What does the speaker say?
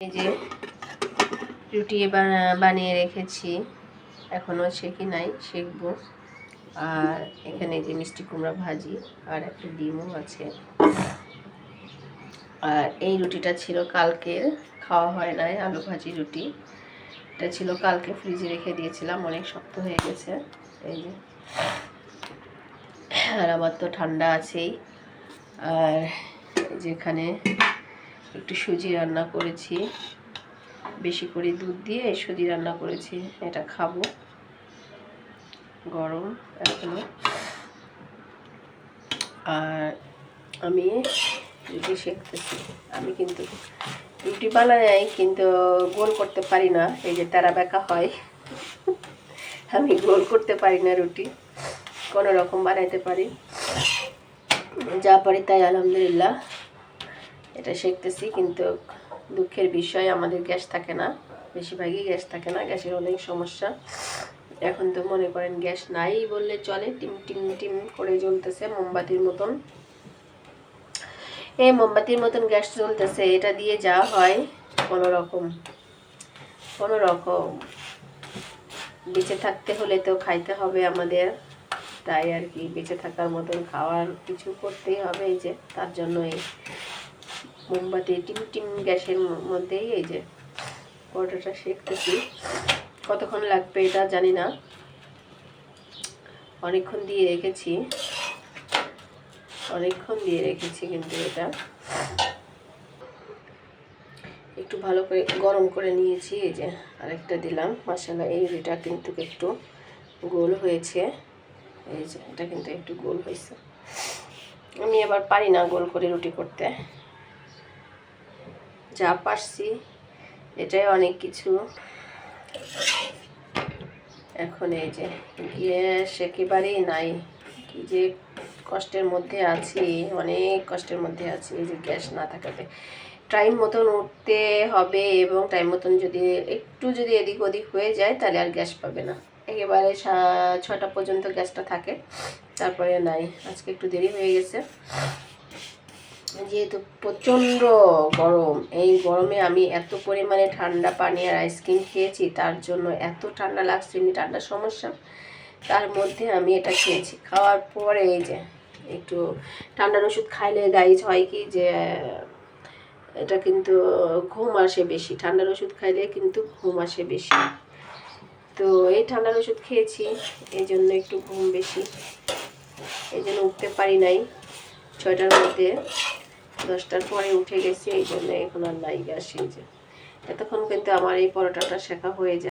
এই যে রুটি বানিয়ে রেখেছি, এখনো শেখি নাই, শেখবো। আর এখানে যে মিষ্টি কুমড়া ভাজি আর একটা ডিমও আছে। আর এই রুটিটা ছিল কালকের, খাওয়া হয় নাই, আলু ভাজি রুটি। এটা ছিল কালকে, ফ্রিজে রেখে দিয়েছিলাম, অনেক শক্ত হয়ে গেছে। এই যে, আর আমার তো ঠান্ডা আছেই। আর যেখানে একটু সুজি রান্না করেছি, বেশি করে দুধ দিয়ে সুজি রান্না করেছি, এটা খাবো, গরম এখনো। আর আমি রুটি সেঁকতেছি। আমি কিন্তু রুটি বানাই, কিন্তু গোল করতে পারি না, এই যে তেরা বেঁকা হয়। আমি গোল করতে পারি না রুটি, কোনো রকম বানাইতে পারি, যা পারি তাই আলহামদুলিল্লাহ। এটা শিখতেছি, কিন্তু দুঃখের বিষয় আমাদের গ্যাস থাকে না, বেশিরভাগই গ্যাস থাকে না, গ্যাসের অনেক সমস্যা। এখন তো মনে করেন গ্যাস নাই বললে চলে, টিম টিম টিম করে জ্বলতেছে মোমবাতির মতন। এই মোমবাতির মতন গ্যাস চলতেছে, এটা দিয়ে যা হয় কোনো রকম বেঁচে থাকতে হলে তো খাইতে হবে আমাদের, তাই আর কি, বেঁচে থাকার মতন খাওয়ার কিছু করতেই হবে। এই যে তার জন্য এই মোমবাতি টিম টিম গ্যাসের মধ্যেই এই যে পরোটাটা সেঁকতেছি। কতক্ষণ লাগবে এটা জানি না, অনেকক্ষণ দিয়ে রেখেছি, কিন্তু এটা একটু ভালো করে গরম করে নিয়েছি। এই যে আরেকটা দিলাম, মাশাআল্লাহ। এই রুটিটা কিন্তু একটু গোল হয়েছে, এই যে এটা কিন্তু একটু গোল হয়েছে। আমি এবার পারি না গোল করে রুটি করতে, যা পারছি এটাই অনেক কিছু। এখন এই যে গ্যাস একেবারেই নাই, কি যে কষ্টের মধ্যে আছি, অনেক কষ্টের মধ্যে আছি। এই যে গ্যাস না থাকাতে টাইম মতন উঠতে হবে, এবং টাইম মতন যদি একটু এদিক ওদিক হয়ে যায় তাহলে আর গ্যাস পাবে না। একেবারে 6টা পর্যন্ত গ্যাসটা থাকে, তারপরে নাই। আজকে একটু দেরি হয়ে গেছে, যেহেতু প্রচণ্ড গরম। এই গরমে আমি এত পরিমাণে ঠান্ডা পানি আর আইসক্রিম খেয়েছি, তার জন্য এত ঠান্ডা লাগছে, এমনি ঠান্ডার সমস্যা, তার মধ্যে আমি এটা খেয়েছি। খাওয়ার পরে এই যে একটু ঠান্ডার ওষুধ খাইলে গাইজ হয় কি যে এটা কিন্তু ঘুম আসে বেশি, ঠান্ডার ওষুধ খাইলে কিন্তু ঘুম আসে বেশি। তো এই ঠান্ডার ওষুধ খেয়েছি, এই জন্য একটু ঘুম বেশি, এই জন্য উঠতে পারি নাই। 6টার মধ্যে 10টার পরে উঠে গেছি, এই জন্য এখন আর নাই গ্যাস। এই যে এতক্ষণ কিন্তু আমার এই পরোটাটা শেখা হয়ে যায়।